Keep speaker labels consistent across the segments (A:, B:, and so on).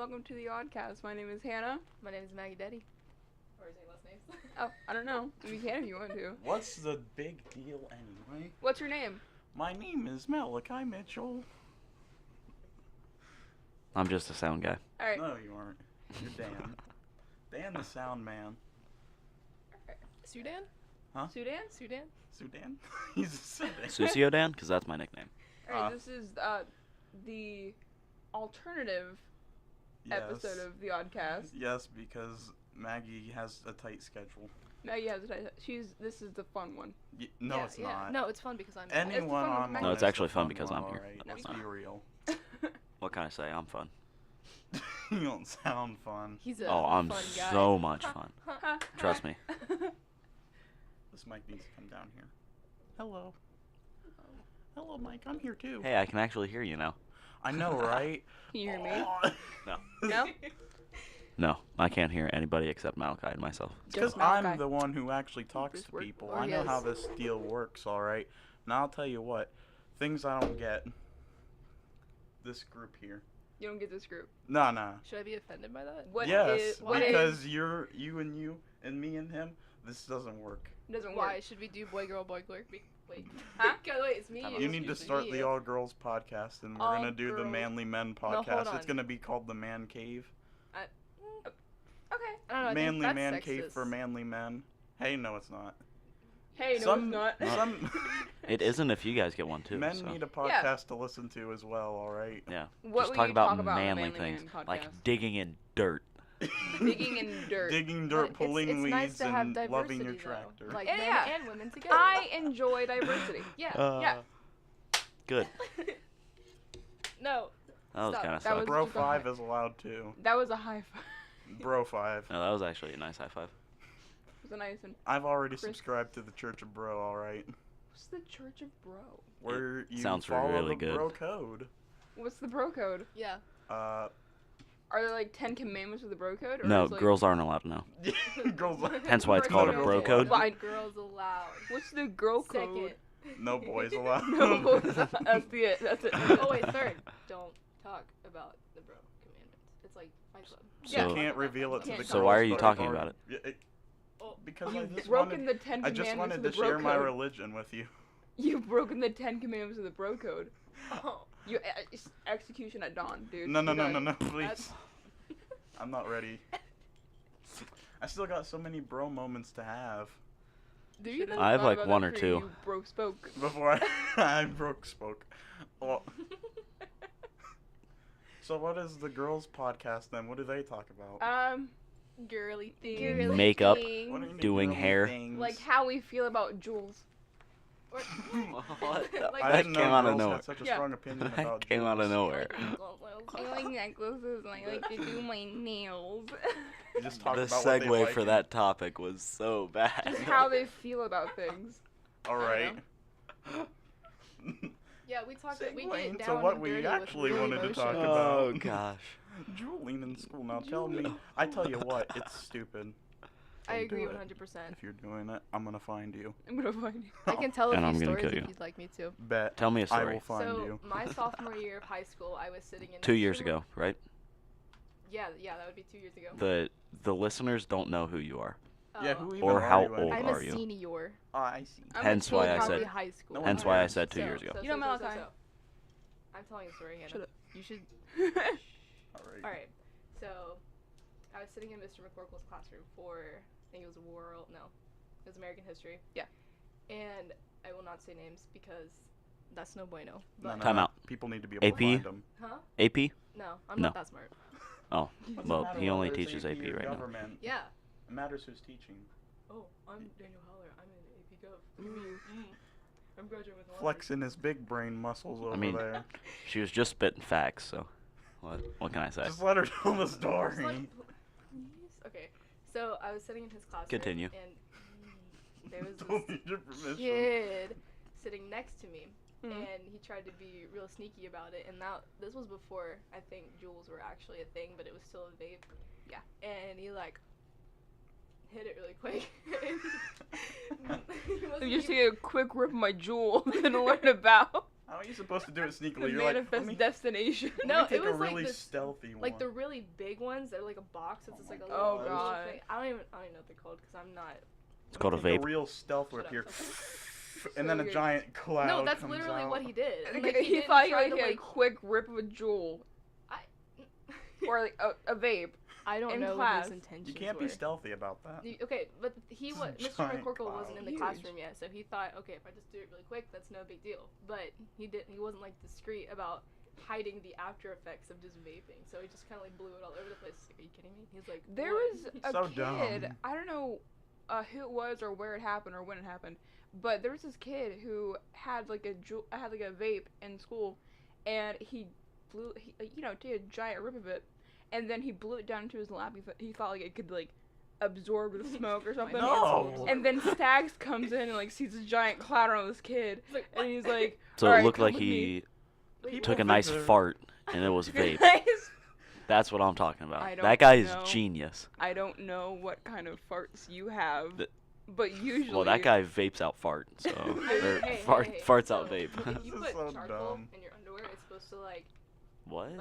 A: welcome to the OddCast. My name is Hannah.
B: My name is Maggie Daddy. Or is any last names?
A: Oh, I don't know. You can if you want to.
C: What's the big deal anyway?
A: What's your name?
C: My name is Malachi Mitchell.
D: I'm just a sound guy.
A: Alright.
C: No, you aren't. You're Dan. Dan the sound man.
B: Sudan?
C: Huh?
A: Sudan?
B: Sudan?
C: Sudan? He's a Sudan.
D: Susio Dan? Because that's my nickname.
A: Alright, this is the alternative episode of the OddCast.
C: Yes, because Maggie has a tight schedule.
A: Maggie has a this is the fun one.
C: No, it's not.
B: No, it's fun because I'm
C: Anyone on
D: No, it's actually fun because I'm here.
C: Right.
D: No,
C: Let's
D: it's
C: be
D: not.
C: real.
D: What can I say? I'm fun.
C: You don't sound fun.
B: He's a
D: I'm
B: fun guy.
D: so much fun. Trust me.
C: This mic needs to come down here. Hello. Hello, Mike. I'm here too.
D: Hey, I can actually hear you now.
C: I know, right?
A: Can you hear me?
D: No.
A: No?
D: No, I can't hear anybody except Malachi and myself.
C: Because
A: Just Malachi.
C: I'm the one who actually talks
A: This
C: to
A: work-
C: people.
A: or
C: I know
A: yes.
C: how this deal works, alright? Now I'll tell you what. Things I don't get. This group here.
A: You don't get this group.
C: Nah.
B: Should I be offended by that?
A: What
C: Yes,
A: is- what
C: because
A: is-
C: you and me and him, this doesn't work.
A: It doesn't
B: Why?
A: work.
B: Should we do boy, girl, boy, girl? Wait.
A: Huh?
B: God, wait, it's me.
D: Time
B: you.
D: out.
C: You need to start the All Girls podcast, and we're
B: All
C: going to do the
B: Girls-
C: Manly Men
B: hold
C: podcast.
B: on.
C: It's going to be called the Man Cave.
A: Okay.
B: I don't know, I think
C: Manly
B: that's
C: Man
B: sexist.
C: Cave for manly men. Hey, no, it's not.
A: Hey, no,
C: Some-
A: it's not.
C: Some
D: It isn't if you guys get one too.
C: men
D: so.
C: need a podcast to listen to as well, alright?
D: Yeah.
A: What
D: Just
A: will
D: talk
A: you
D: about
A: talk about in the
D: manly
A: Manly
D: things,
A: Man
D: like
A: podcast?
D: digging in dirt.
A: Digging in dirt.
C: Digging
B: But
C: dirt,
B: it's
C: pulling weeds,
B: nice to have
C: and
B: diversity,
C: loving your
B: though.
C: tractor.
B: Like
A: Yeah,
B: men
A: yeah.
B: and women together.
A: I enjoy diversity.
B: Yeah.
A: Yeah.
D: Good.
B: No.
D: That was
B: Stop.
D: kind of
A: That
D: suck.
A: was-
C: Bro 5 is allowed too.
A: That was a high five.
C: Bro 5.
D: No, that was actually a nice high five.
A: It was a nice one.
C: I've already
A: Chris-
C: subscribed to the Church of Bro, alright?
A: What's the Church of Bro?
C: Where you
D: sounds
C: follow
D: really
C: the
D: good.
C: bro code.
A: What's the bro code?
B: Yeah.
A: Are there like 10 commandments of the bro code? Or
D: No,
A: is, like,
D: girls aren't allowed to know.
C: Girls
D: Hence why it's called a bro code.
A: Fine.
B: Girls allowed.
A: What's the girl code?
B: Second.
C: no boys allowed.
A: No, boys. That's it. That's it.
B: Oh wait, third. Don't talk about the bro commandments. It's like Fight Club.
A: Yeah.
C: You can't reveal it to
A: Can't
C: the
A: talk
C: girls.
D: So why are you
C: but
D: talking
C: I've
D: about it?
C: Yeah,
B: Oh,
C: because I
A: You've
C: just
A: broken
C: wanted,
A: the 10
C: I
A: commandments
C: just wanted
A: of the
C: to
A: bro
C: share
A: code.
C: my religion with you.
A: You've broken the 10 commandments of the bro code.
B: oh.
A: You execution at dawn, dude.
C: No,
A: You're done.
C: please. I'm not ready. I still got so many bro moments to have
B: Do you
A: Should've
B: though?
D: I have
A: thought
D: like
A: about
D: one
A: that
D: or
A: before
D: two.
A: You broke spoke.
C: before I broke spoke. Well, so what is the girls' podcast then? What do they talk about?
B: Girly thing.
A: Girly
D: Makeup.
A: thing.
C: What are you
D: doing
C: girly
D: hair.
C: things?
A: Like how we feel about jewels.
D: What?
B: Like,
C: I
D: That
C: didn't know
D: came out of
C: girls
D: nowhere.
C: had such a
A: Yeah.
C: strong opinion
D: That
C: about
D: came out of
C: jewels.
D: nowhere.
A: I like necklaces and I like to do my nails.
C: You just talk
D: The
C: about what they
D: segue
C: like
D: for
C: and-
D: that topic was so bad.
A: Just how they feel about things.
C: All right.
B: Yeah, we talked. We
C: Segue
B: get
C: into
B: down
C: what
B: and
C: we
B: dirty
C: actually
B: with real
C: wanted to
B: emotion.
C: talk
D: Oh
C: about.
D: gosh.
C: Drooling in school now. Tell me. I tell you what, it's stupid.
B: I
C: Don't do
B: agree
C: it.
B: 100%.
C: If you're doing it, I'm gonna find you.
A: I'm gonna find you.
B: I can tell a
D: And
B: few
D: I'm gonna
B: stories
D: kill
B: if
D: you.
B: you'd like me to.
C: Bet.
D: Tell me a
C: I
D: story.
C: will find
B: So
C: you.
B: my sophomore year of high school, I was sitting in.
D: 2
B: next
D: years
B: to-
D: ago, right?
B: Yeah, that would be 2 years ago.
D: The listeners don't know who you are.
C: Yeah,
B: Oh.
C: who even
D: Or
C: are
D: how
C: you anyway?
D: old
B: I'm
D: are
B: a
D: you?
B: senior.
C: Oh, I see.
A: I'm
D: Hence
A: a
D: why
A: teen
D: I
B: Probably
D: said.
B: high school.
C: No one
D: Hence why I
C: cares.
D: said 2 years ago.
A: You know Malachi.
B: I'm telling a story, Hannah.
A: Shut up.
B: You should.
C: Alright.
B: Alright, so I was sitting in Mr. McCorkle's classroom for, I think it was it was American history.
A: Yeah.
B: And I will not say names because that's no bueno.
C: No,
B: But,
C: no,
D: Time
C: no.
D: out.
C: People need to be able
D: AP?
C: to find them.
B: huh?
D: AP?
B: No, I'm
D: No.
B: not that smart.
D: Oh,
C: What's
D: well,
C: the matter
D: he only
C: whether it's
D: teaches
C: AP
D: AP
C: or
D: right now.
C: government?
B: Yeah.
C: It matters who's teaching.
B: Oh, I'm Daniel Holler. I'm in AP Gov. I'm graduating with honors.
C: Flexing his big brain muscles over
D: mean,
C: there.
D: She was just spitting facts, so what can I say?
C: Just let her tell the
B: Just
C: story.
B: like- Okay, so I was sitting in his classroom.
D: Continue.
B: And there was
C: Don't
B: this
C: need your permission.
B: kid sitting next to me,
A: Mhm.
B: and he tried to be real sneaky about it. And this was before I think jewels were actually a thing, but it was still a vape.
A: Yeah.
B: And he like hit it really quick.
A: Let me just take a quick rip of my jewel and learn about.
C: How are you supposed to do it sneakily? You're like,
A: Manifest
C: let me
A: destination.
B: No,
C: take
B: it was
C: a
B: like
C: really
B: this-
C: stealthy one.
B: Like the really big ones that are like a box. It's just like a little,
A: Oh,
B: little
A: God.
B: thing. I don't even know what they're called because I'm not.
D: It's called a
C: Take
D: vape.
C: a real stealth whip
B: Shut
C: here.
B: up.
C: And then a
A: weird.
C: giant cloud
B: No, that's
C: comes
B: literally
C: out.
B: what he did. And,
A: Like,
B: like,
A: he
B: didn't
A: thought he
B: try
A: like
B: to,
A: had a quick rip of a jewel or like a vape.
B: I don't
A: in
B: know
A: class.
B: what his intentions
C: You can't
B: were.
C: be stealthy about that.
B: Okay, but he
C: It's a
B: was Mr.
C: giant
B: McCorkle
C: cloud.
B: wasn't in the
A: Huge.
B: classroom yet, so he thought, okay, if I just do it really quick, that's no big deal. But he wasn't like discreet about hiding the after effects of just vaping, so he just kind of like blew it all over the place. Are you kidding me? He's like,
A: There
B: "What?"
A: was a
C: So
A: kid.
C: dumb.
A: I don't know who it was or where it happened or when it happened, but there was this kid who had like a vape in school, and he did a giant rip of it, and then he blew it down into his lap. He thought like it could like absorb the smoke or something.
C: No.
A: And then Stags comes in and like sees this giant cloud on this kid,
B: He's like,
A: and he's like,
D: So
A: "Alright,
D: it looked
A: come
D: like
A: with me."
D: he
B: Wait,
D: took a
C: People
D: nice
C: think they're-
D: fart and it was vape.
A: Nice.
D: That's what I'm talking about.
A: I
D: That
A: don't
D: guy is
A: know.
D: genius.
A: I don't know what kind of farts you have,
D: The-
A: but usually.
D: Well, that guy vapes out fart, so
B: I mean,
D: or
B: hey,
D: farts
B: so
D: out vape.
B: If you
C: This
B: put
C: is so
B: charcoal
C: dumb.
B: in your underwear, it's supposed to like
D: What?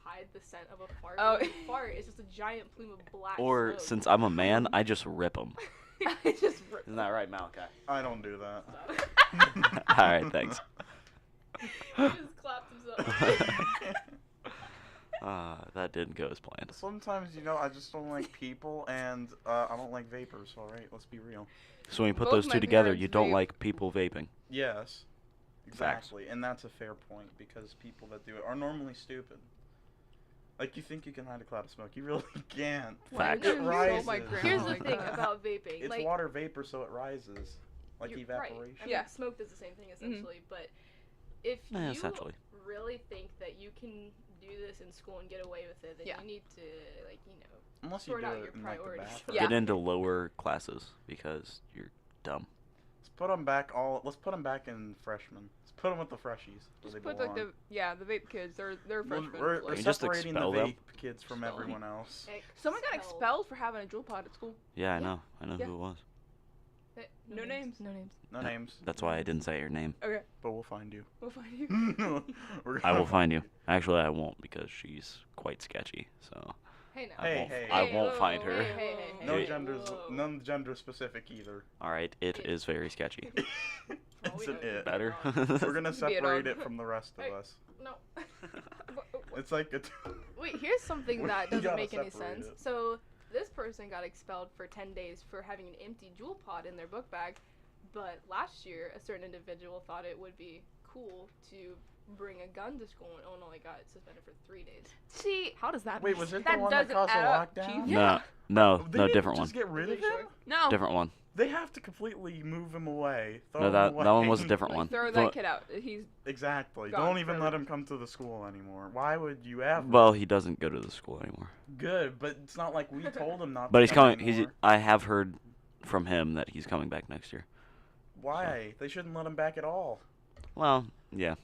B: hide the scent of a fart.
A: Oh.
B: When you fart, it's just a giant plume of black
D: Or
B: smoke.
D: since I'm a man, I just rip him.
A: I just.
D: Isn't that right, Malachi?
C: I don't do that.
D: All right, thanks.
B: He just clapped himself.
D: That didn't go as planned.
C: Sometimes, I just don't like people, and I don't like vapors, alright? Let's be real.
D: So when you put
A: Both
D: those
A: my
D: two together,
A: parents
D: you don't
A: vape.
D: like people vaping.
C: Yes.
D: Facts.
C: Exactly. And that's a fair point, because people that do it are normally stupid. Like, you think you can hide a cloud of smoke. You really can't.
D: Facts.
C: It rises.
B: Here's the
A: like
B: thing
A: that.
B: about vaping.
C: It's
B: like,
C: water vapor, so it rises. Like
B: you're
C: evaporation.
B: Right. I mean,
A: Yeah.
B: smoke does the same thing essentially, but if
D: Yeah,
B: you
D: essentially.
B: really think that you can do this in school and get away with it, then
A: Yeah.
B: you need to
C: Unless you
B: sort
C: do
B: out
C: it
B: your
C: in, like, the
B: priorities.
C: bathroom.
A: Yeah.
D: Get into lower classes because you're dumb.
C: Let's put them back in freshmen. Let's put them with the freshies. where
A: Just
C: they
A: put like
C: belong.
A: the vape kids. They're freshmen.
C: We're
D: You just
C: separating the
D: expel them?
C: vape kids from
B: Expel them.
C: everyone else.
A: Someone got expelled for having a jewel pod at school.
D: Yeah, I
B: Yeah.
D: know. I know
A: Yeah.
D: who it was.
A: No names.
B: No names.
C: No
D: No.
C: names,
D: That's why I didn't say your name.
A: Okay,
C: but we'll find you.
A: we'll find you.
D: I will find you. Actually, I won't because she's quite sketchy. So
B: Hey now.
D: I won't find her.
C: No
D: Hey.
C: genders, none gender specific either.
D: all right, it is very sketchy.
C: It's an it.
D: Better.
C: We're gonna
A: Be it
C: separate
A: on.
C: it from the rest of
B: Hey.
C: us.
B: No.
C: It's like a.
B: Wait, here's something
C: We
B: that doesn't
C: gotta
B: make any
C: separate
B: sense.
C: it.
B: So this person got expelled for 10 days for having an empty jewel pod in their book bag, but last year a certain individual thought it would be cool to bring a gun to school and only got suspended for 3 days.
A: See,
B: How does that
C: Wait,
B: make
C: was it
A: That
C: the one that
A: doesn't
C: caused the
A: add up,
C: lockdown?
A: Chief.
D: No, no,
C: They
D: no,
C: didn't
D: different one.
C: just get rid
B: Are
C: of
B: you sure?
C: him?
A: no.
D: Different one.
C: They have to completely move him away. Throw
D: No,
C: him
D: that
C: away.
D: one was a different
A: Like,
D: one.
A: throw
D: The-
A: that kid out. He's
C: Exactly.
A: Gone
C: Don't even let
A: forever.
C: him come to the school anymore. Why would you ever?
D: Well, he doesn't go to the school anymore.
C: Good, but it's not like we told him not
D: But
C: to
D: he's
C: come
D: coming.
C: anymore.
D: I have heard from him that he's coming back next year.
C: Why? They shouldn't let him back at all.
D: Well, yeah.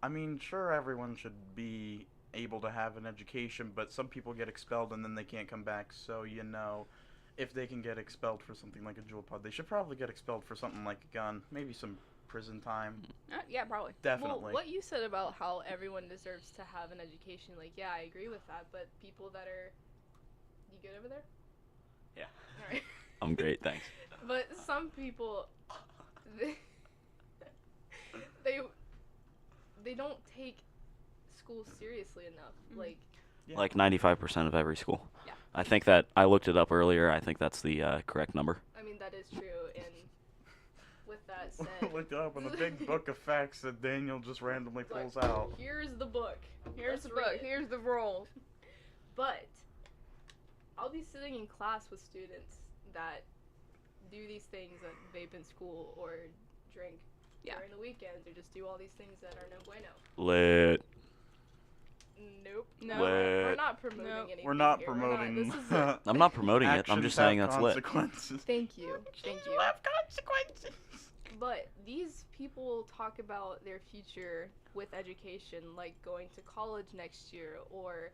C: I mean, sure, everyone should be able to have an education, but some people get expelled and then they can't come back. So, if they can get expelled for something like a jewel pod, they should probably get expelled for something like a gun. Maybe some prison time.
A: yeah, probably.
C: Definitely.
B: Well, what you said about how everyone deserves to have an education, yeah, I agree with that, but people that are... You good over there?
D: Yeah.
B: Alright.
D: I'm great, thanks.
B: But some people, they don't take school seriously enough.
A: Mhm.
B: Like,
C: Yeah.
D: Like 95% of every school.
B: Yeah.
D: I think that I looked it up earlier. I think that's the correct number.
B: I mean, that is true. And with that said,
C: Looked it up in the big book of facts that Daniel just randomly
B: like,
C: pulls out.
B: here's the book.
A: Here's the
B: Let's read
A: book.
B: it.
A: Here's the roll.
B: But I'll be sitting in class with students that do these things and vape in school or drink during the weekends or just do all these things that are no bueno.
D: Lit.
B: Nope.
A: No.
B: We're
D: Lit.
B: not promoting
A: Nope.
B: anything.
C: We're not
B: here.
C: promoting.
B: This is a,
D: I'm not promoting it. I'm
C: Actions
D: just saying
C: have
D: that's lit.
C: consequences.
B: thank you. Thank you.
C: Have consequences.
B: But these people talk about their future with education, like going to college next year or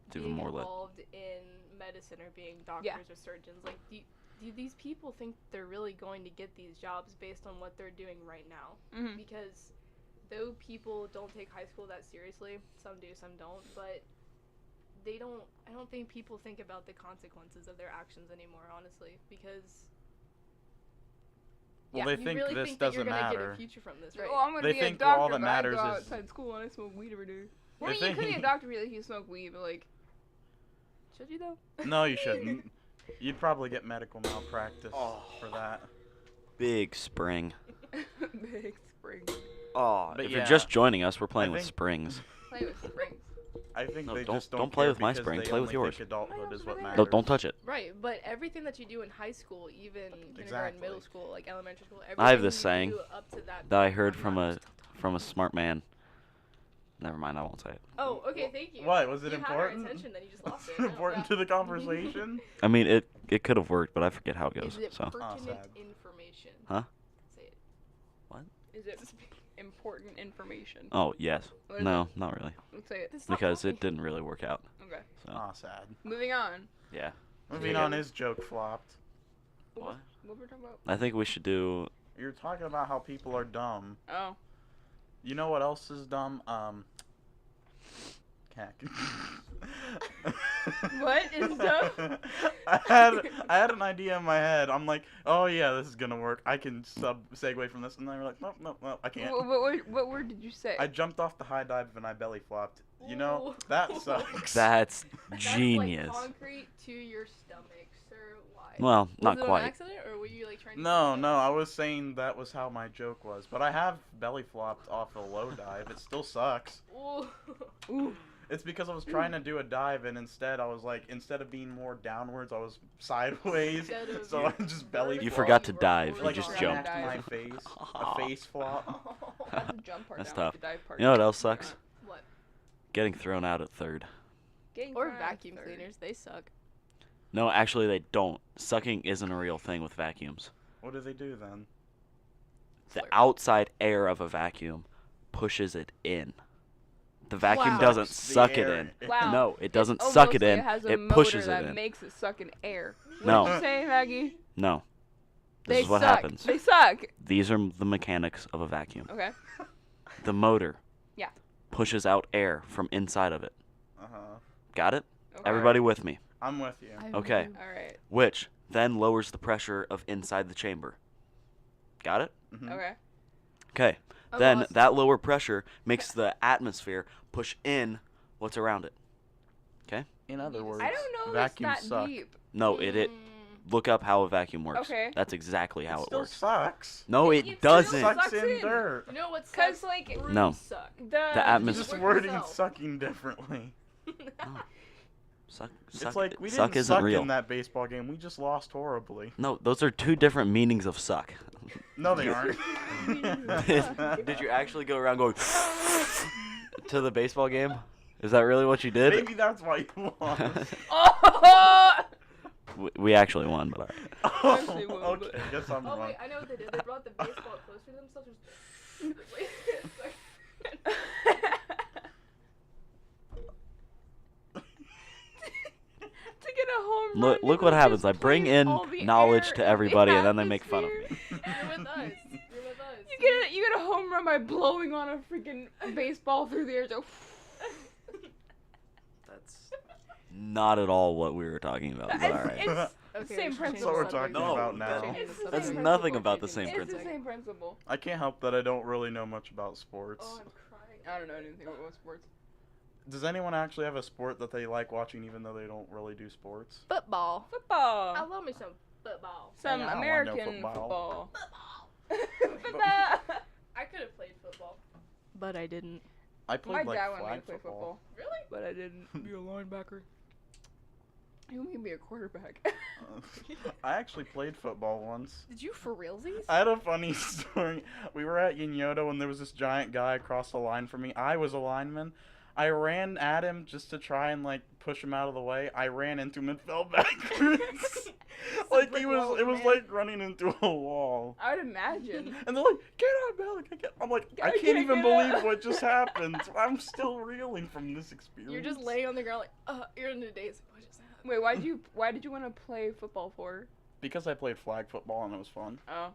D: It's even
B: being
D: more lit.
B: involved in medicine or being doctors
A: Yeah.
B: or surgeons. Like, do these people think they're really going to get these jobs based on what they're doing right now?
A: Mm-hmm.
B: Because though people don't take high school that seriously, some do, some don't, but I don't think people think about the consequences of their actions anymore, honestly, because
C: Well, they
B: you
C: think
B: really
C: this
B: think that you're
C: doesn't
B: gonna get
C: matter.
B: a future from this, right?
A: Oh, I'm gonna
C: They
A: be a
C: think
A: doctor,
C: all that
A: but I
C: matters
A: go
C: is-
A: outside school and I smoke weed every day.
C: They
A: I mean, you could be a
C: think-
A: doctor really if you smoke weed, but like,
B: Should you though?
C: No, you shouldn't. You'd probably get medical malpractice
D: Oh.
C: for that.
D: Big spring.
A: big spring.
D: Oh,
C: But
D: if
C: yeah,
D: you're just joining us, we're playing with
C: think-
D: springs.
A: Play with springs.
C: I think
D: No,
C: they
D: don't-
C: just
D: don't
C: don't
D: play
C: care
D: with my
C: because
D: spring,
C: they
D: play with
C: only
D: yours.
C: think adulthood is what
A: No,
C: matters.
D: No, don't touch it.
B: Right, but everything that you do in high school, even kindergarten,
C: Exactly.
B: middle school, like elementary school,
D: I have
B: everything
D: this
B: you
D: saying
B: do up to that
D: that I
B: point,
D: heard
B: I'm
D: from
B: not-
D: a smart man. Never mind, I won't say it.
B: Oh, okay, thank you.
C: What, was it
B: you
C: important?
B: Had our attention, then you just lost it.
C: Important to the conversation?
D: I mean, it could have worked, but I forget how it goes.
B: Is it
D: So
B: pertinent
C: sad.
B: information?
D: Huh?
B: Say it.
A: Is it important information?
D: oh yes,
A: What is
D: no, not really,
A: Let's say it.
B: It's not
D: because
B: funny.
D: it didn't really work out.
A: Okay.
D: So
C: Aw, sad.
A: Moving on.
D: yeah,
C: Moving
D: Yeah.
C: on, his joke flopped.
D: What?
A: What were we talking about?
D: I think we should do.
C: You're talking about how people are dumb.
A: Oh.
C: You know what else is dumb? Cack.
A: What is dumb?
C: I had an idea in my head. I'm like, oh yeah, this is gonna work. I can segue from this, and then we're like, nope, I can't.
A: What word did you say?
C: I jumped off the high dive and I belly flopped. You know,
B: Ooh.
C: that sucks.
D: That's
B: That's
D: genius.
B: like concrete to your stomach, sir. Why?
D: Well, not
B: was it
D: quite.
B: an accident, or were you like trying to?
C: No, I was saying that was how my joke was. But I have belly flopped off a low dive. It still sucks.
B: Ooh.
A: Ooh.
C: It's because I was trying to do a dive, and instead of being more downwards, I was sideways.
B: Instead of
C: So I just belly
D: You
C: flopped.
D: forgot to dive. You
C: Like
D: just
C: smacked
D: jumped.
C: my face. A face flop.
A: Not the jump part
D: That's
A: down,
D: tough.
A: the dive part
D: You know what
A: down.
D: else sucks?
B: What?
D: Getting thrown out at third.
A: Getting
B: Or
A: thrown out
B: vacuum
A: third.
B: cleaners, they suck.
D: No, actually, they don't. Sucking isn't a real thing with vacuums.
C: What do they do then?
D: The
B: Slurp.
D: outside air of a vacuum pushes it in. The vacuum
B: Wow.
D: doesn't
C: Sucks the
D: suck it
C: air.
D: in.
A: Wow.
D: No, it doesn't
A: It's
D: suck
A: almost
D: it
A: like
D: in.
A: It, has a
D: It
A: motor
D: pushes
A: that
D: it in.
A: makes it suck in air.
D: No.
A: What did you say, Maggie?
D: No. This
A: They
D: is what
A: suck.
D: happens.
A: They suck.
D: These are the mechanics of a vacuum.
A: Okay.
D: The motor
A: Yeah.
D: pushes out air from inside of it.
C: Uh-huh.
D: Got it?
A: Okay.
D: Everybody with me.
C: I'm with you.
D: Okay.
A: All right.
D: Which then lowers the pressure of inside the chamber. Got it?
C: Mhm.
A: Okay.
D: Okay.
B: I'm
D: Then
B: lost.
D: that lower pressure makes the atmosphere push in what's around it.
C: In other words,
A: I don't know.
C: vacuums
A: It's that
C: suck.
A: deep.
D: No, it look up how a vacuum works.
A: Okay.
D: That's exactly how
C: it
D: it
C: still
D: works.
C: sucks.
D: No,
A: It
D: it
A: still
D: doesn't.
A: sucks.
C: Sucks in
A: in.
C: dirt.
B: You know what sucks?
A: Cause like
B: Brooms
D: No.
B: suck.
A: the
D: atmosphere-
C: Just
B: Work
C: wording
B: yourself.
C: sucking differently.
D: Suck,
C: It's like we
D: suck
C: didn't
D: isn't
C: suck
D: real.
C: in that baseball game. We just lost horribly.
D: No, those are two different meanings of suck.
C: No, they aren't.
D: Did you actually go around going to the baseball game? Is that really what you did?
C: Maybe that's why you lost.
A: Oh!
D: We actually won, but alright.
A: Actually, well,
C: Okay, guess I'm
B: Oh
C: wrong.
B: wait, I know what they did. They brought the baseball closer to themselves.
A: To get a home run.
D: Look
A: you
D: what
A: would
D: happens.
A: just
D: I bring
A: breathe
D: in
A: all the
D: knowledge
A: air
D: to
A: in the
D: everybody, and then they make fun of
A: atmosphere.
D: me.
B: You're with us. You're with us.
A: You get a home run by blowing on a freaking baseball through the air. So
D: That's not at all what we were talking about, but alright.
A: it's
B: Okay,
A: Same
B: we should change
A: principle.
B: the
C: That's what we're
B: subject.
C: talking about
D: No,
C: now.
A: It's the
D: That's
A: same
D: nothing
B: principle.
D: about the
B: Changing
D: same
B: the
A: it's the
D: principle.
A: same principle.
C: I can't help that I don't really know much about sports.
B: Oh, I'm crying.
A: I don't know anything about sports.
C: Does anyone actually have a sport that they like watching even though they don't really do sports?
B: Football. I
A: Football.
B: love me some football.
A: Some
C: Yeah, I wanna know
A: American
C: football.
A: football.
B: I could have played football, but I didn't.
C: I played
A: My
C: like
A: dad wanted me
C: flag
A: to play
C: football.
B: Really?
A: but I didn't. Be a linebacker. You want me to be a quarterback?
C: I actually played football once.
B: Did you for realsies?
C: I had a funny story. We were at Yinyoto and there was this giant guy across the line from me. I was a lineman. I ran at him just to try and like push him out of the way. I ran into him and fell backwards. Like
B: brick
C: it
B: wall,
C: was
B: man.
C: like running into a wall.
A: I would imagine.
C: And they're like, "Get up, Alec!" I'm like, I
A: I
C: can't
A: can't
C: even
A: get up."
C: believe what just happened. I'm still reeling from this experience.
B: You're just laying on the ground like, you're in a daze. What just happened?
A: Wait, why did you want to play football for?
C: Because I played flag football and it was fun.
A: Oh.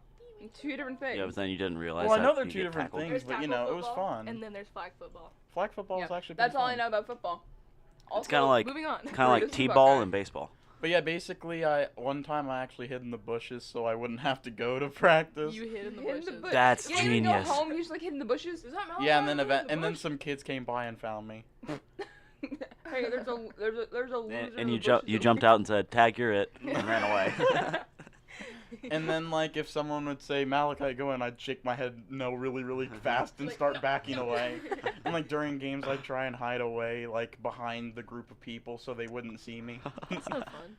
A: Two different things.
D: Yeah, but then you didn't realize
C: Well, I
D: that
C: know they're
D: you
C: two
D: get
C: different
D: tackled.
C: things, but you know, it was fun.
B: And then there's flag football.
C: Flag football is
A: Yeah,
C: actually
A: that's
C: pretty
A: all I
C: fun.
A: know about football.
D: It's kind of like
B: Moving on.
A: This is
D: t-ball
A: Buckeye.
D: and baseball.
C: But yeah, basically, one time I actually hid in the bushes so I wouldn't have to go to practice.
B: You hid in the
A: Hid in
B: bushes.
A: the bush.
D: That's
A: You didn't even
D: genius.
A: go home. You just like hid in the bushes.
B: Is that Malachi?
C: Yeah, and then
B: over in the
C: then
B: bush?
C: some kids came by and found me.
A: Hey, there's a loser.
D: And
A: in
D: you
A: the bushes.
D: you jumped out and said, "Tag, you're it," and ran away.
C: And then, like, if someone would say, Malachi, go in, I'd shake my head no really, really fast and
B: Like,
C: start
B: no.
C: backing away. And, like, during games, I'd try and hide away, like, behind the group of people so they wouldn't see me.
B: That's no fun.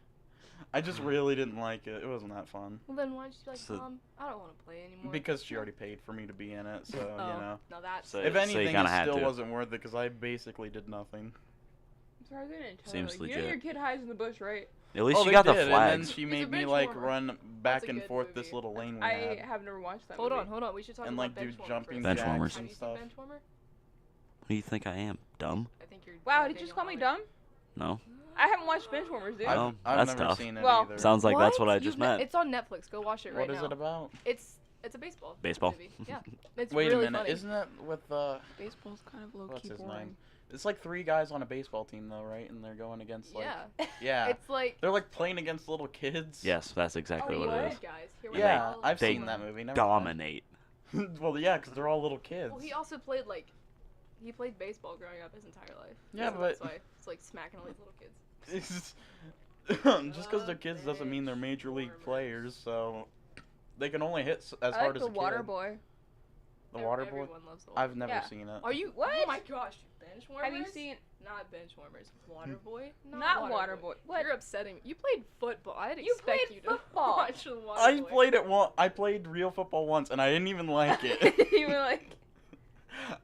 C: I just really didn't like it. It wasn't that fun.
B: Well, then why'd you be like,
D: So-
B: Mom, I don't want to play anymore?
C: Because she already paid for me to be in it, so, you know.
B: No, that's...
D: So-
C: If
D: you
C: anything,
D: kinda
C: it
D: had
C: still
D: to.
C: wasn't worth it because I basically did nothing.
A: I'm sorry, they didn't tell
D: Seems
A: you. Like, you
D: legit.
A: know your kid hides in the bush, right?
D: At least
C: Oh,
D: you
C: they
D: got the
C: did,
D: flags.
C: And then she
B: He's a
C: made me,
B: bench
C: like,
B: warmer.
C: run back
B: That's a
C: and
B: good
C: forth this
B: movie.
C: little lane we
A: I
C: had.
A: have never watched that
B: Hold
A: movie.
B: on. We should talk
C: And,
B: about
C: like, do
B: Benchwarmer
C: jumping
B: first.
D: jacks Benchwarmers.
B: Have
C: and
B: you
C: stuff.
B: seen Benchwarmer?
D: What do you think I am? Dumb?
B: I think you're...
A: Wow, did you just call me dumb?
D: No.
A: I haven't watched Benchwarmers, dude.
D: Well,
C: I've
D: that's
C: never
D: tough.
C: seen it
A: Well,
C: either.
D: Sounds like that's what I just meant.
B: It's on Netflix. Go watch it right
C: What is
B: now.
C: it about?
B: It's a baseball.
D: Baseball.
B: Movie. Yeah. It's
C: Wait
B: really
C: a minute,
B: funny.
C: isn't it with
A: Baseball's kind of low
C: what's
A: key
C: his
A: boring.
C: name? It's like 3 guys on a baseball team though, right? And they're going against like
B: Yeah.
C: yeah.
B: It's like...
C: They're like playing against little kids.
D: Yes, that's exactly
A: Oh,
D: what
A: what?
D: it is.
B: Guys. Here we
C: Yeah,
B: go.
C: I've
D: They
C: seen that movie. Never
D: Dominate.
C: mind. Well, yeah, because they're all little kids.
B: Well, he also played like... He played baseball growing up his entire life.
C: Yeah,
B: so
C: but-
B: that's why it's like smacking all these little kids.
C: Just because they're kids doesn't mean they're major league players. So they can only hit as
A: I
C: hard
A: like
C: as
A: the
C: a
A: water
C: kid.
A: boy.
C: The water boy.
B: Everyone loves the water
C: I've never
A: Yeah.
C: seen it.
B: Are you...
A: What?
B: Oh my gosh. Benchwarmers?
A: Have you seen?
B: Not Benchwarmers. Water boy?
A: Not water boy. What?
B: You're upsetting me. You played football. I'd
A: You
B: expect
A: played
B: you to
A: football.
B: watch the water
C: I
B: boy.
C: played it one. I played real football once, and I didn't even like it.
A: You were like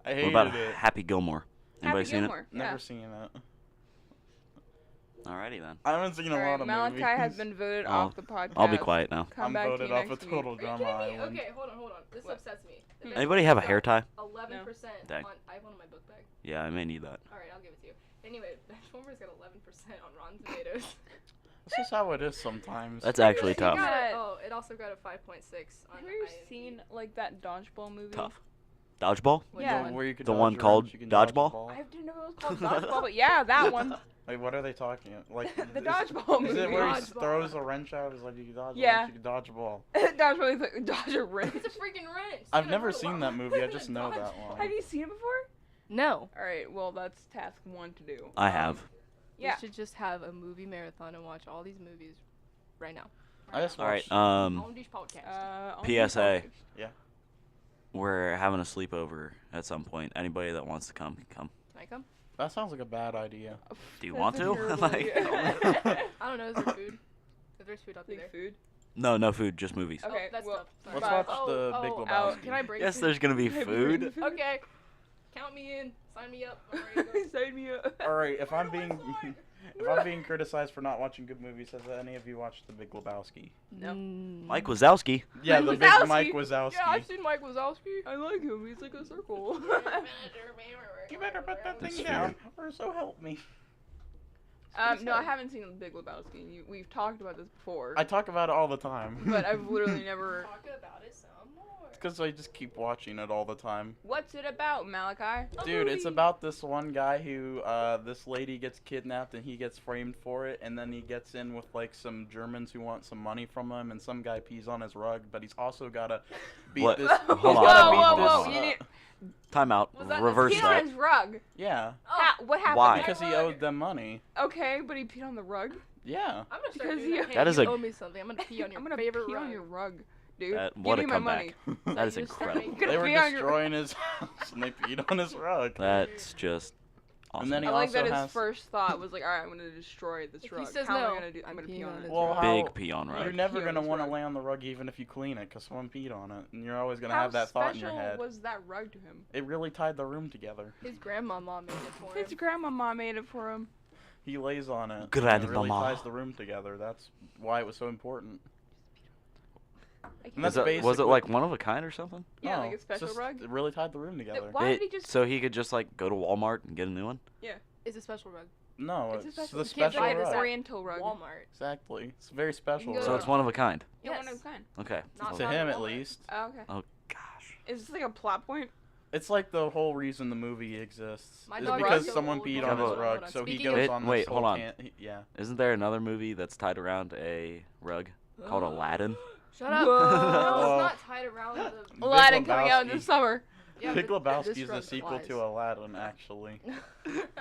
C: I
D: What
C: hated
D: about
C: it.
D: Happy Gilmore? Anybody
A: Happy
D: seen
A: Gilmore.
C: Never
A: Yeah.
C: seen it.
D: it? Alrighty then.
C: I haven't seen a
A: All
C: lot
A: right,
C: of
A: Malachi
C: movies.
A: has been voted
D: Oh,
A: off the podcast.
D: I'll be quiet now.
A: Come
C: I'm
A: back
C: voted
A: to you
C: off a
A: next
C: total
A: week.
B: Are you
C: drama
B: kidding me?
C: island.
B: Okay, hold on. This
A: What?
B: upsets me. The
D: Anybody have a
B: Benchwarmers
D: hair tie?
B: got 11%
D: Dang.
B: on... I have one in my book bag.
D: Yeah, I may need that.
B: Alright, I'll give it to you. Anyway, Benchwarmers got 11% on Rotten Tomatoes.
C: This is how it is sometimes.
D: That's actually
B: It
D: tough.
B: got a-
A: Yeah.
B: oh, it also got a 5.6 on
A: Have you
B: IMDb.
A: seen like that dodgeball movie?
D: Tough. Dodgeball?
B: Which
A: Yeah.
B: one?
C: Where you could
D: The
C: dodge
D: one
C: around,
D: called
C: you can
D: Dodgeball?
C: dodge a ball.
A: I didn't know it was called dodgeball, but yeah, that one.
C: Like, what are they talking? Like
A: The
C: is-
A: dodgeball
C: Is
A: movie.
C: it where he
B: Dodgeball.
C: throws a wrench out? It's like you can dodge a
A: Yeah.
C: wrench, you can dodge a ball.
A: Dodgeball is like dodge a wrench.
B: It's a freaking wrench.
C: I've
B: Dude,
C: never
B: heard
C: seen
B: about
C: that movie. I
B: it.
C: just know that
B: Dodgeball.
C: one.
A: Have you seen it before?
B: No.
A: All right, well that's task 1 to do.
D: I have.
A: Yeah.
B: We should just have a movie marathon and watch all these movies right now.
C: I just
D: Alright,
C: watched.
B: On this podcast.
A: On
D: PSA.
A: the
D: We're having a sleepover at some point. Anybody that wants to come can come.
B: Can I come?
C: That sounds like a bad idea.
D: Do you
A: That's
D: want
A: a
D: to?
A: terrible
D: Like,
A: idea.
B: I don't know. Is there food? If there's food, I'll be there.
A: Like food.
D: no food, just movies.
A: Okay,
B: oh, that's
A: well,
B: tough. Sorry.
C: Let's
A: Bye.
C: watch the Big
A: out.
C: Lebowski.
B: Can I bring
D: Yes,
B: food?
D: there's gonna be
A: Have you written
D: food.
B: Okay. Count me in. Sign me up. I'm ready to go.
A: Sign me up.
C: All right, if
B: Where
C: I'm
B: do I
C: being
B: sign?
C: if I'm being criticized for not watching good movies, has any of you watched The Big Lebowski?
A: No.
D: Mike Wazowski.
C: Yeah,
A: Mike
C: the big
A: Wazowski.
C: Mike Wazowski.
B: Yeah, I've seen Mike Wazowski.
A: I like him. He's like a circle.
C: You better put that
D: That's
C: thing
D: fair.
C: down, or so help me.
A: No, I haven't seen The Big Lebowski. We've talked about this before,
C: I talk about it all the time.
A: but I've literally never.
B: Talk about it some more.
C: Because I just keep watching it all the time.
A: What's it about, Malachi?
C: Dude, it's
B: movie.
C: about this one guy who, this lady gets kidnapped and he gets framed for it, and then he gets in with, like, some Germans who want some money from him, and some guy pees on his rug, but he's also gotta beat
D: What?
C: this.
D: Hold
C: he's
D: on.
C: gotta
A: Whoa,
C: beat
A: whoa,
C: this,
A: whoa! You need
D: Time out.
B: Was that the
D: Reverse
A: pee on
D: that.
A: his rug.
C: Yeah,
A: What happened?
D: Why?
C: because he
B: rug.
C: owed them money.
A: Okay, but he peed on the rug.
C: Yeah.
B: I'm gonna start
A: Because
B: doing
A: you-
B: that. Hey,
D: That is
B: you
D: a-
B: owe me something. I'm gonna pee on your
A: I'm gonna
B: favorite
A: pee
B: rug.
A: on your rug, dude.
D: What
A: Give
D: a
A: me my money.
D: comeback. That is
B: you start
D: incredible.
B: making-
C: They were
A: pee on your-
C: destroying his house, and they peed on his rug.
D: That's just awesome.
C: And then he
A: I like
C: also
A: that his
C: has...
A: first thought was like, all right, I'm gonna destroy this
B: If he
A: rug.
B: says
A: How am
B: no,
A: I gonna do? I'm
B: I'm
A: gonna pee
B: peeing
A: on
B: on
A: it.
B: it.
C: Well, how-
D: Big pee on
C: You're
D: rug.
C: never
A: Pee on
C: gonna
A: his
C: want to
A: rug.
C: lay on the rug even if you clean it, because someone peed on it, and you're always gonna
A: How
C: have that thought in
A: special
C: your head.
A: was that rug to him?
C: It really tied the room together.
B: His grandmama made it for him.
A: His grandmama made it for him.
C: He lays on it. and
D: Grandmama.
C: It really ties the room together. That's why it was so important.
A: Like,
C: And that's
D: Was it
C: basically
D: like one of a kind or something?
A: yeah,
C: No,
A: like a
C: it's
A: special
C: just-
A: rug.
C: It really tied the room together.
A: Why did he just?
D: So he could just like go to Walmart and get a new one?
B: It's a special rug.
C: No,
A: It's a
C: it's
A: special.
C: the
A: You can't
C: special
A: buy it as
C: rug.
A: Oriental rug.
B: Walmart.
C: Exactly. It's a very special
B: go
D: So
C: rug.
D: it's one of a kind.
A: Yeah, one
B: Yes.
A: of a kind.
D: Okay.
B: Not
C: To
B: found
C: him,
B: at
C: at
B: Walmart.
C: least.
A: Oh, okay.
D: Oh gosh.
A: Is this like a plot point?
C: It's like the whole reason the movie exists.
B: My
C: is
A: dog
C: because
A: is so
C: someone
B: old.
C: peed
D: Hold
C: on his
D: on,
C: rug,
B: hold on.
C: so he
B: Speaking
C: goes
D: of-
C: on
D: Wait,
C: this
D: hold
C: whole
D: on.
C: yeah.
D: Isn't there another movie that's tied around a rug called Aladdin?
B: Shut up.
A: Whoa.
B: No, it's not tied around the.
A: Aladdin coming out
C: Lebowski.
A: this summer.
B: Yeah,
C: Big
B: but
C: Lebowski
B: this
C: is the
B: rug
C: sequel
B: flies.
C: to Aladdin, actually.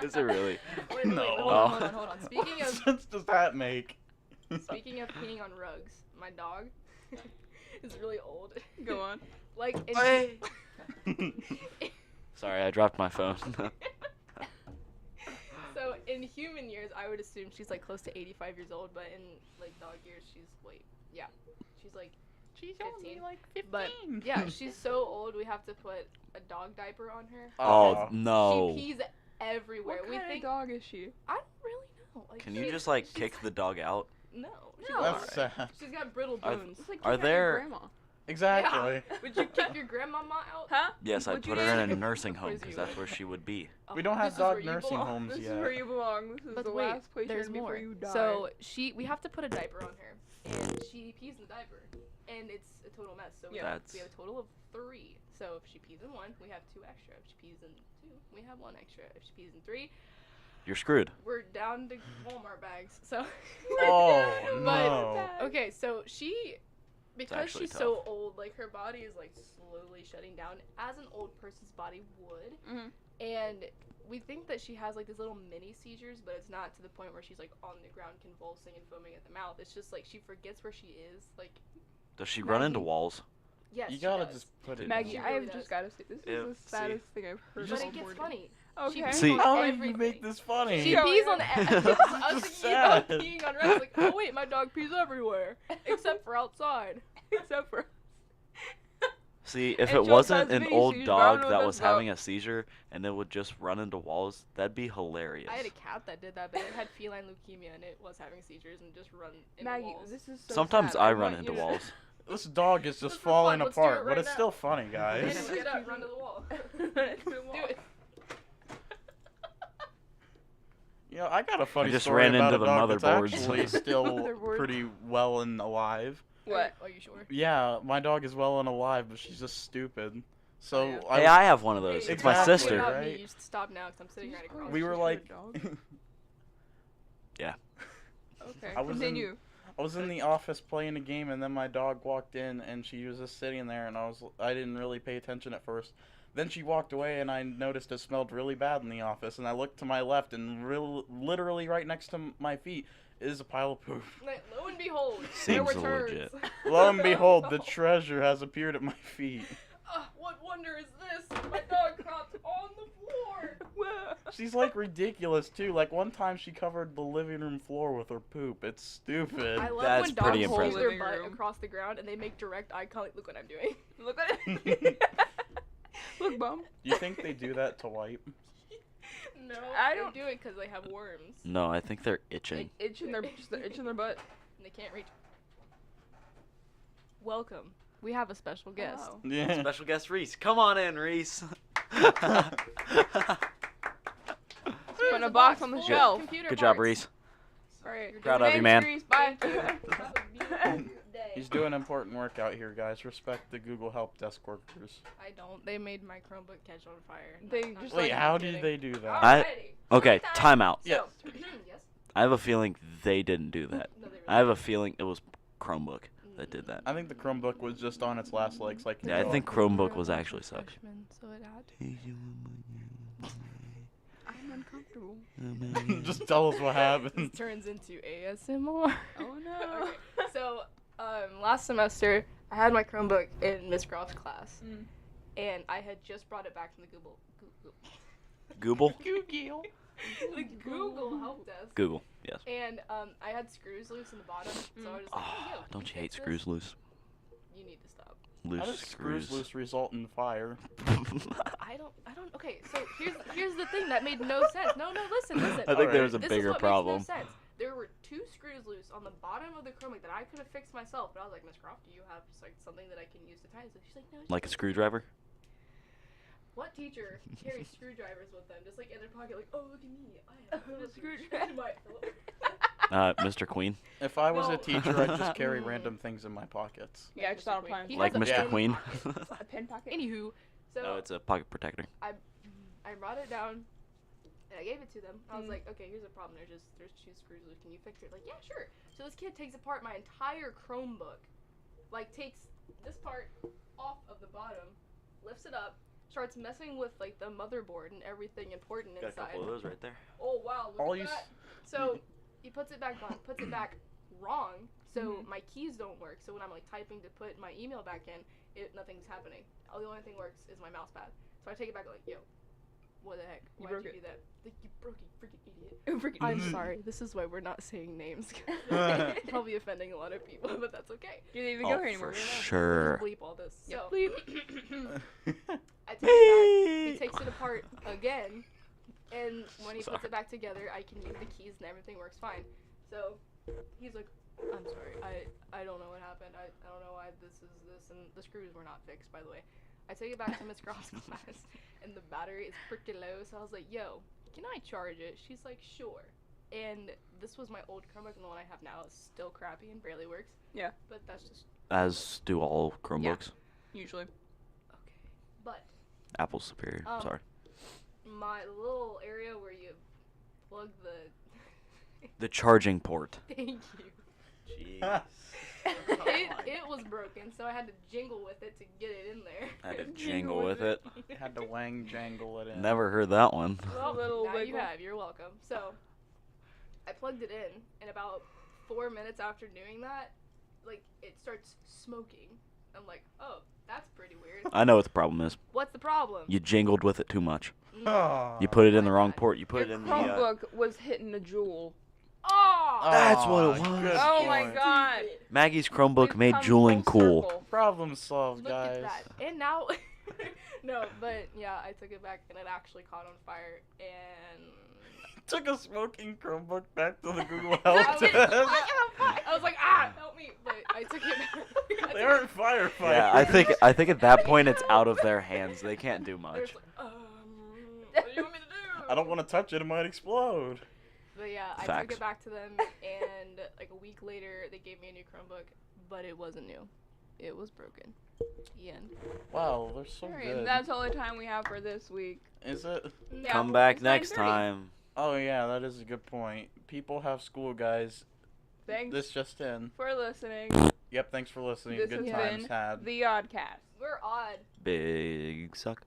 D: Is it really?
B: Wait,
C: No.
B: hold on.
C: What
B: Speaking of
C: sense does that make?
B: speaking of peeing on rugs, my dog is really old.
A: Go on.
B: Like,
D: Hey. Sorry, I dropped my phone.
B: so in human years, I would assume she's like close to 85 years old, but in like dog years, she's she's like
C: She's
B: 15.
C: like 15.
B: But yeah, she's so old. We have to put a dog diaper on her.
D: Oh no.
B: She pees everywhere.
A: What
B: we
A: kind
B: think
A: of dog is she?
B: I don't really know. Like,
D: Can you
B: she's-
D: just like
B: she's-
D: kick the dog out?
B: No.
A: No.
C: That's sad.
B: She's got brittle
D: Are-
B: bones.
A: It's like
D: Are
A: kicking out your
D: there-
A: grandma.
C: Exactly.
B: Would you kick your grandmama out?
A: Huh?
D: Yes, I'd
A: What'd you
D: put her in
A: do?
D: a nursing
B: Of
D: home
B: course
D: because
B: you
D: that's
B: would.
D: where she would be.
C: We don't
B: This
C: have
B: is where
C: dog
B: you
C: nursing
B: belong.
C: homes
A: This
C: yet.
A: is where you belong. This is
B: But
A: the
B: wait,
A: last place you're
B: there's
A: gonna be
B: more.
A: before you die.
B: So we have to put a diaper on her, and she pees in the diaper, and it's a total mess. So we
A: Yeah.
B: have a total of 3. So if she pees in 1, we have 2 extra. If she pees in 2, we have 1 extra. If she pees in 3,
D: You're screwed.
B: we're down to Walmart bags. So.
C: Oh,
B: But-
C: no.
B: Okay, so because
D: actually
B: she's so old, like her body is like slowly shutting down, as an old person's body would.
A: Mhm.
B: And we think that she has like these little mini seizures, but it's not to the point where she's like on the ground convulsing and foaming at the mouth. It's just like she forgets where she is. Like,
D: Does she run into
A: Maggie.
D: walls?
B: yes,
C: You
B: she
C: gotta
B: does.
C: just put it
A: Maggie,
B: She
C: down.
A: I
B: really
A: have
B: does.
A: just gotta say, this
D: Yeah,
A: is the
D: see.
A: saddest thing I've heard.
B: But
A: all
B: it gets
A: morning.
B: funny.
A: Okay.
D: See-
C: How do you
B: everything.
C: make this funny?
B: She
A: Yeah,
B: pees
A: yeah.
B: on I was
C: This is
B: thinking about
C: sad.
B: peeing on rugs. Like, oh wait, my dog pees everywhere, except for outside.
A: Except for.
D: See, if
A: And
D: it
A: she
D: wasn't
A: also has
D: an
A: mini
D: old
A: seizures, but I don't
D: dog
A: know
D: that
A: what
D: was
A: that's about.
D: having a seizure and it would just run into walls, that'd be hilarious.
B: I had a cat that did that, but it had feline leukemia and it was having seizures and just run into
A: Maggie,
B: walls.
A: this is so
D: Sometimes
A: sad.
D: I run
A: want
D: into
A: you to-
D: walls.
C: This dog is
B: This
C: just
B: is fun.
C: falling
B: Let's do it
C: apart, but
B: right
C: it's
B: now.
C: still funny,
B: Get
C: guys.
B: up, run to the wall.
A: Do
B: Do it.
C: You know, I got a funny
D: just
C: story
D: ran
C: about
D: into
C: a
D: the
C: dog that's
D: motherboards.
C: actually still
A: Motherboard.
C: pretty well and alive.
A: What?
B: Are you sure?
C: Yeah, my dog is well and alive, but she's just stupid. So
B: yeah.
C: I
D: Hey, I have one of those.
B: Hey,
D: It's my
C: Exactly,
D: sister.
B: Not
C: right?
B: me. You should stop now because I'm sitting right across.
C: we were
A: Just
C: like,
A: a dog. Okay.
C: I was in-
A: Continue.
C: I was in the office playing a game, and then my dog walked in, and she was just sitting there, and I didn't really pay attention at first. Then she walked away, and I noticed it smelled really bad in the office, and I looked to my left, and literally right next to my feet is a pile of poop.
B: Like, lo and behold, there were
D: Seems
B: turds.
D: legit.
C: Lo and behold, the treasure has appeared at my feet.
B: What wonder is this? My dog crapped on the floor.
C: She's like ridiculous too. Like one time she covered the living room floor with her poop. It's stupid.
B: I love
D: That's
B: when dogs
D: pretty
B: hold their
A: impressive.
B: butt
A: Living room.
B: across the ground and they make direct eye contact. Look what I'm doing.
A: Look at it. Look, bum.
C: You think they do that to wipe?
B: No,
A: I
B: they
A: don't-
B: do it because they have worms.
D: No, I think they're itching.
A: Like itching their, just the itch in their butt.
B: And they can't reach. Welcome. We have a special guest.
A: Wow.
C: Yeah.
D: Special guest Reese. Come on in, Reese.
A: Put a box on the
B: full of
A: shelf.
B: computer
D: Good job,
B: parts.
D: Reese.
A: Alright.
B: You're
D: Proud
B: doing
D: of you,
A: Thanks,
D: man.
A: Reese. Bye.
B: Have a beautiful day.
C: He's doing important work out here, guys. Respect the Google Help Desk workers.
B: I don't. They made my Chromebook catch on fire.
A: They
B: Not
A: just,
C: Wait,
A: like,
C: how
B: kidding.
C: did they do that?
D: I-
B: Alrighty.
D: Okay, time out.
C: Yeah.
B: So, yes.
D: I have a feeling they didn't do that.
B: No, they really
D: I have a feeling it was Chromebook that did that.
C: I think the Chromebook was just on its last legs. Like
D: Yeah, I think Chromebook was actually sucked.
B: Freshman, so it had to.
A: I'm uncomfortable.
C: just tell us what happened.
B: This turns into ASMR.
A: Oh no.
B: Okay. So, last semester, I had my Chromebook in Miss Groff's class,
A: Mm.
B: and I had just brought it back from the Google.
D: Google?
C: Google.
B: The Google help desk.
D: Google, yes.
B: And I had screws loose in the bottom, so I was just like,
D: Oh,
B: hey, yo,
D: don't you
B: fix
D: hate
B: this?
D: screws loose?
B: You need to stop.
C: How
D: Loose
C: does screws
D: screws.
C: loose result in fire?
B: I don't. Okay, so here's the thing that made no sense. No, listen.
D: I think
C: Alright.
D: there was a
B: This
D: bigger
B: is what
D: problem.
B: Makes no sense. There were 2 screws loose on the bottom of the Chromebook that I could have fixed myself, but I was like, Miss Croft, do you have just like something that I can use to tighten? So she's like, no.
D: Like a screwdriver?
B: what teacher carries screwdrivers with them, just like in their pocket, like, oh look at me, I have
A: A
B: a
A: screwdriver.
D: Mr. Queen.
C: If I was
B: No.
C: a teacher, I'd just carry random things in my pockets.
A: Yeah, just out of time.
B: He
D: Like
B: has a
D: Mr.
B: pen
D: Queen.
B: pocket.
A: A pen pocket.
B: Anywho, so
D: No, it's a pocket protector.
B: I brought it down and I gave it to them. I was
A: Mhm.
B: like, okay, here's a problem. There's 2 screws loose. Can you fix it? Like, yeah, sure. So this kid takes apart my entire Chromebook, like takes this part off of the bottom, lifts it up, starts messing with like the motherboard and everything important
D: Got a
B: inside.
D: couple of those right there.
B: Oh wow,
C: All
B: look
C: you
B: at
C: s-
B: that. So he puts it back on, puts it back wrong. So
A: Mhm.
B: my keys don't work. So when I'm like typing to put my email back in, nothing's happening. The only thing works is my mouse pad. So I take it back like, yo, what the heck?
A: You
B: Why'd
A: broke
B: you
A: it.
B: do that? Like, you broke it, freaking idiot.
A: Freaking
B: I'm
A: idiot.
B: sorry. This is why we're not saying names. Probably offending a lot of people, but that's okay.
A: Do they even
D: Oh,
A: go here anymore?
D: for
A: We don't know.
D: sure.
B: Bleep all this.
A: Yep.
B: So
A: Bleep.
B: I take it back. He takes it apart again, and when he puts
D: Sorry.
B: it back together, I can use the keys and everything works fine. So he's like, I'm sorry, I don't know what happened. I don't know why this, and the screws were not fixed, by the way. I take it back to Miss Cross' class, and the battery is freaking low, so I was like, yo, can I charge it? She's like, sure. And this was my old Chromebook, and the one I have now is still crappy and barely works.
A: Yeah.
B: But that's just
D: As do all Chromebooks.
A: Usually.
B: okay. But
D: Apple's superior. Sorry.
B: my little area where you plug the
D: The charging port.
B: thank you.
D: Jeez.
B: It was broken, so I had to jingle with it to get it in there.
D: I had to jingle with it.
C: Had to wang jangle it in.
D: Never heard that one.
B: Well,
A: Little
B: now you
A: wiggle.
B: have. You're welcome. So, I plugged it in, and about 4 minutes after doing that, like, it starts smoking. I'm like, oh, that's pretty weird.
D: I know what the problem is.
B: What's the problem?
D: You jingled with it too much.
C: Oh.
D: You put it in
B: my
D: the wrong
B: bad.
D: port. You put
A: Your
D: it in the.
A: Chromebook was hitting a jewel.
B: Oh!
D: That's what it was.
C: good
A: Oh my
C: point.
A: god.
D: Maggie's Chromebook
A: We've
D: made
A: come
D: jeweling
A: full
D: cool.
A: circle.
C: Problem solved,
B: Look
C: guys.
B: at that. And now, no, but yeah, I took it back, and it actually caught on fire, and
C: Took a smoking Chromebook back to the Google
B: I
C: Help
B: was,
C: Desk.
B: I was like, ah, help me! But I took it back.
C: They aren't firefighters.
D: Yeah, I think at that point it's out of their hands. They can't do
B: They're
D: much.
B: just like, what do you want me to do?
C: I don't want to touch it. It might explode.
B: But yeah, I took
D: Facts.
B: it back to them, and like a week later, they gave me a new Chromebook, but it wasn't new. It was broken. The end.
C: Wow, they're so
A: Alright,
C: good.
A: that's all the time we have for this week.
C: Is it?
A: Yeah,
D: Come back
A: it's
D: next
A: 9:30.
D: time.
C: Oh yeah, that is a good point. People have school, guys.
A: Thanks
C: This just in.
A: for listening.
C: Yep, thanks for listening.
A: This
C: Good
A: has
C: times
A: been
C: had.
A: The OddCast.
B: We're odd.
D: Big suck.